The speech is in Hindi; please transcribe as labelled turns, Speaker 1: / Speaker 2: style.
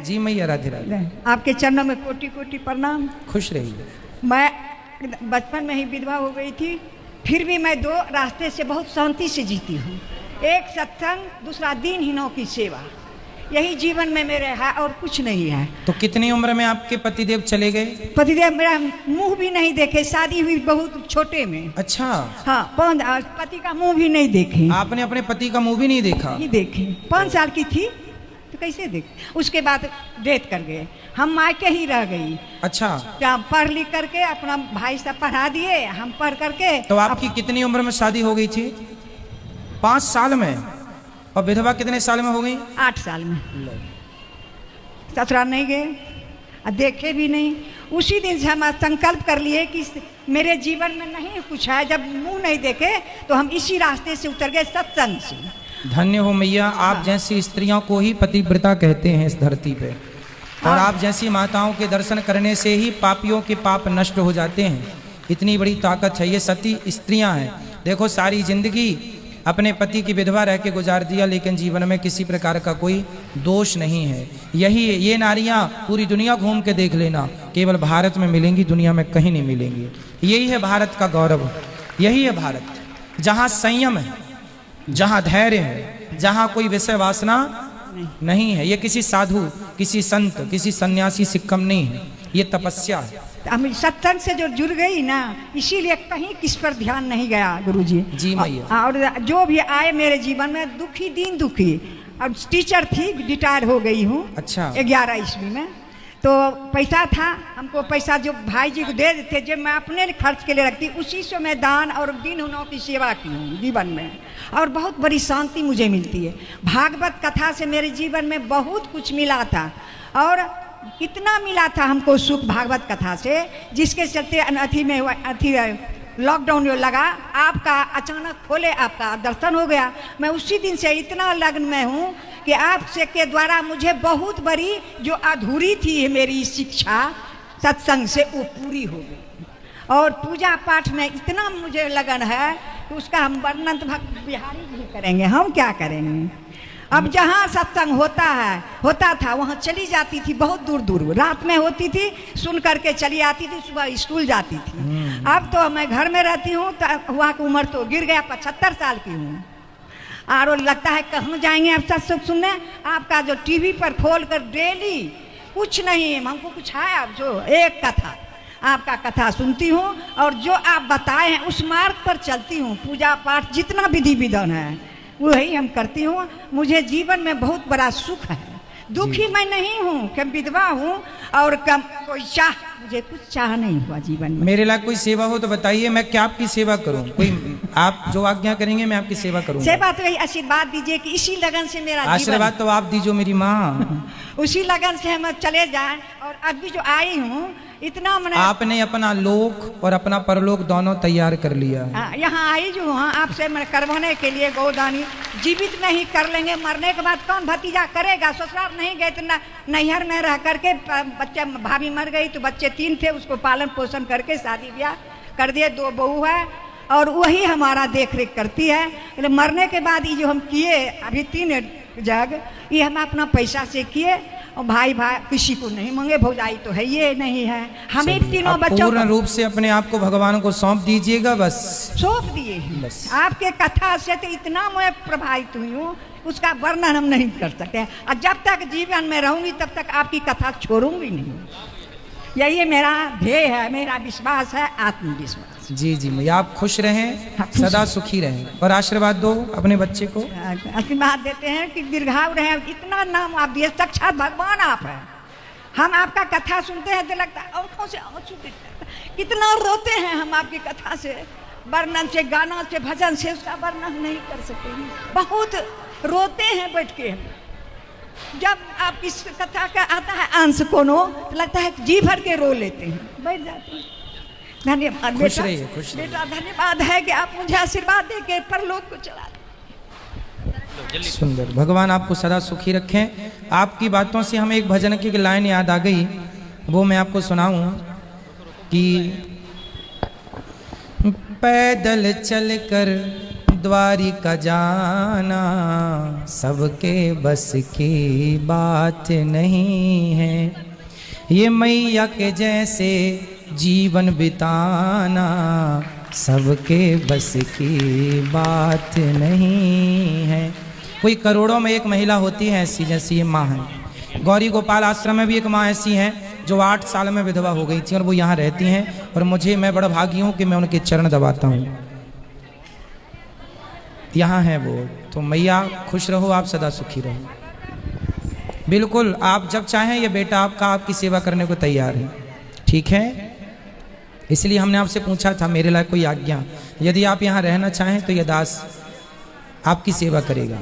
Speaker 1: जी मैया, राधे राधे।
Speaker 2: आपके चरणों में कोटि कोटि प्रणाम।
Speaker 1: खुश रहिए।
Speaker 2: मैं बचपन में ही विधवा हो गई थी, फिर भी मैं दो रास्ते से बहुत शांति से जीती हूँ। एक सत्संग, दूसरा दीनहीनों की सेवा, यही जीवन में मेरे है और कुछ नहीं है।
Speaker 1: तो कितनी उम्र में आपके पतिदेव चले गए?
Speaker 2: पतिदेव मेरा मुंह भी नहीं देखे, शादी हुई बहुत छोटे में।
Speaker 1: अच्छा।
Speaker 2: हाँ, पति का मुंह भी नहीं देखे।
Speaker 1: आपने अपने पति का मुंह भी नहीं देखा?
Speaker 2: नहीं देखे। 5 साल की थी तो कैसे देख। उसके बाद डेथ कर गए, हम मायके ही रह गई।
Speaker 1: अच्छा।
Speaker 2: क्या पढ़ लिख करके अपना भाई सब पढ़ा दिए, हम पढ़ करके।
Speaker 1: तो आपकी कितनी उम्र में शादी हो गई थी? 5 साल में। और विधवा कितने साल में हो गई?
Speaker 2: 8 साल में। ससुराल नहीं गए और देखे भी नहीं। उसी दिन से हम संकल्प कर लिए कि मेरे जीवन में नहीं कुछ है। जब मुंह नहीं देखे तो हम इसी रास्ते से उतर गए, सत्संग से।
Speaker 1: धन्य हो मैया, आप जैसी स्त्रियों को ही पतिव्रता कहते हैं इस धरती पे। और आप जैसी माताओं के दर्शन करने से ही पापियों के पाप नष्ट हो जाते हैं। इतनी बड़ी ताकत है, ये सती स्त्रियां हैं। देखो, सारी जिंदगी अपने पति की विधवा रह के गुजार दिया, लेकिन जीवन में किसी प्रकार का कोई दोष नहीं है। यही ये नारियां पूरी दुनिया घूम के देख लेना, केवल भारत में मिलेंगी, दुनिया में कहीं नहीं मिलेंगी। यही है भारत का गौरव, यही है भारत, जहाँ संयम है, जहाँ धैर्य है, जहाँ कोई विषय वासना नहीं है। ये किसी साधु, किसी संत, किसी सन्यासी सिक्कम नहीं है, ये तपस्या है।
Speaker 2: हम सत्संग से जो जुड़ गई ना, इसीलिए कहीं किस पर ध्यान नहीं गया गुरुजी।
Speaker 1: जी मैया।
Speaker 2: और जो भी आए मेरे जीवन में दुखी, दीन दुखी। अब टीचर थी, रिटायर हो गई हूँ।
Speaker 1: अच्छा।
Speaker 2: 11 ईस्वी में। तो पैसा था, हमको पैसा जो भाई जी को दे देते, जो मैं अपने खर्च के लिए रखती, उसी से मैं दान और दीनहीनों की सेवा की हूँ जीवन में। और बहुत बड़ी शांति मुझे मिलती है। भागवत कथा से मेरे जीवन में बहुत कुछ मिला था। और इतना मिला था हमको सुख भागवत कथा से, जिसके चलते अथी में अथी लॉकडाउन जो लगा, आपका अचानक खोले, आपका दर्शन हो गया। मैं उसी दिन से इतना लग्न में हूँ कि आपसे के द्वारा मुझे बहुत बड़ी जो अधूरी थी मेरी शिक्षा सत्संग से, वो पूरी हो गई। और पूजा पाठ में इतना मुझे लगन है कि उसका हम वर्णन तो भक्त बिहारी भी करेंगे, हम क्या करेंगे। अब जहाँ सत्संग होता था वहाँ चली जाती थी, बहुत दूर दूर रात में होती थी, सुन करके चली आती थी, सुबह स्कूल जाती थी। अब तो मैं घर में रहती हूँ, तो हुआ की उम्र तो गिर गया, 75 साल की हूँ। और लगता है कहाँ जाएंगे अब सत्संग सुनने। आपका जो टीवी पर खोल कर डेली कुछ नहीं, हमको कुछ है अब जो एक कथा, आपका कथा सुनती हूँ और जो आप बताए हैं उस मार्ग पर चलती हूँ। पूजा पाठ जितना विधि विधान है वही हम करती हूँ। मुझे जीवन में बहुत बड़ा सुख है। दुखी मैं नहीं हूँ, कि विधवा हूँ और कम कोई चाह, मुझे कुछ चाह नहीं हुआ जीवन में।
Speaker 1: मेरे लायक कोई सेवा हो तो बताइए, मैं क्या आपकी सेवा करूं? कोई आप जो आज्ञा करेंगे मैं आपकी सेवा करूंगा।
Speaker 2: सेवा तो यही आशीर्वाद दीजिए कि इसी लगन से मेरा
Speaker 1: आशीर्वाद तो आप दीजिए मेरी माँ।
Speaker 2: उसी लगन से हम चले जाएं। और अभी जो आई हूँ इतना मैंने,
Speaker 1: आपने अपना लोक और अपना परलोक दोनों तैयार कर लिया है।
Speaker 2: यहाँ आई जो हाँ आपसे मैं करवाने के लिए गोदानी। जीवित नहीं कर लेंगे, मरने के बाद कौन भतीजा करेगा। ससुराल नहीं गए तो नैहर में रह करके, बच्चे भाभी मर गई तो बच्चे 3 थे, उसको पालन पोषण करके शादी ब्याह कर दिए। 2 बहू है और वही हमारा देख रेख करती है। मरने के बाद ये जो हम किए अभी 3 जग, ये हम अपना पैसा से किए। और भाई किसी को नहीं मांगे, भौजाई तो है ये नहीं है, हमें तीनों बच्चों
Speaker 1: पूर्ण रूप से अपने आप को भगवान को सौंप दीजिएगा। बस
Speaker 2: सौंप दिए बस। आपके कथा से तो इतना मैं प्रभावित हुई हूँ, उसका वर्णन हम नहीं कर सकते। और जब तक जीवन में रहूंगी तब तक आपकी कथा छोड़ूंगी नहीं। यही मेरा ध्येय है, मेरा विश्वास है, आत्मविश्वास।
Speaker 1: जी जी मैया, आप खुश रहें, सदा सुखी रहें। और आशीर्वाद दो अपने बच्चे को।
Speaker 2: आशीर्वाद देते हैं कि दीर्घायु रहे। इतना नाम आप दिए, साक्षात भगवान आप हैं। हम आपका कथा सुनते हैं तो लगता है आंखों से आंसू गिरते हैं। कितना रोते हैं हम आपकी कथा से, वर्णन से, गाना से, भजन से उसका वर्णन नहीं कर सकते। बहुत रोते हैं बैठ के। जब आप इस कथा का आता है अंश कोनो, तो लगता है जी भर के रो लेते हैं, बैठ जाते हैं। धन्यवाद
Speaker 1: खुश रहिए, खुश रहिए।
Speaker 2: बेटा धन्यवाद है कि आप मुझे आशीर्वाद दे के परलोक को चला।
Speaker 1: सुंदर, भगवान आपको सदा सुखी रखें। आपकी बातों से हमें एक भजन की लाइन याद आ गई, वो मैं आपको सुनाऊं कि पैदल चलकर द्वारिका जाना सबके बस की बात नहीं है। ये मैया के जैसे जीवन बिताना सबके बस की बात नहीं है। कोई करोड़ों में एक महिला होती है ऐसी, जैसी ये माँ है। गौरी गोपाल आश्रम में भी एक माँ ऐसी हैं जो 8 साल में विधवा हो गई थी और वो यहाँ रहती हैं, और मैं बड़ा भागी हूँ कि मैं उनके चरण दबाता हूँ। यहाँ है वो। तो मैया खुश रहो, आप सदा सुखी रहो। बिल्कुल, आप जब चाहें ये बेटा आपका आपकी सेवा करने को तैयार है, ठीक है। इसलिए हमने आपसे पूछा था मेरे लिए कोई आज्ञा। यदि आप यहाँ रहना चाहें तो ये दास आपकी सेवा करेगा।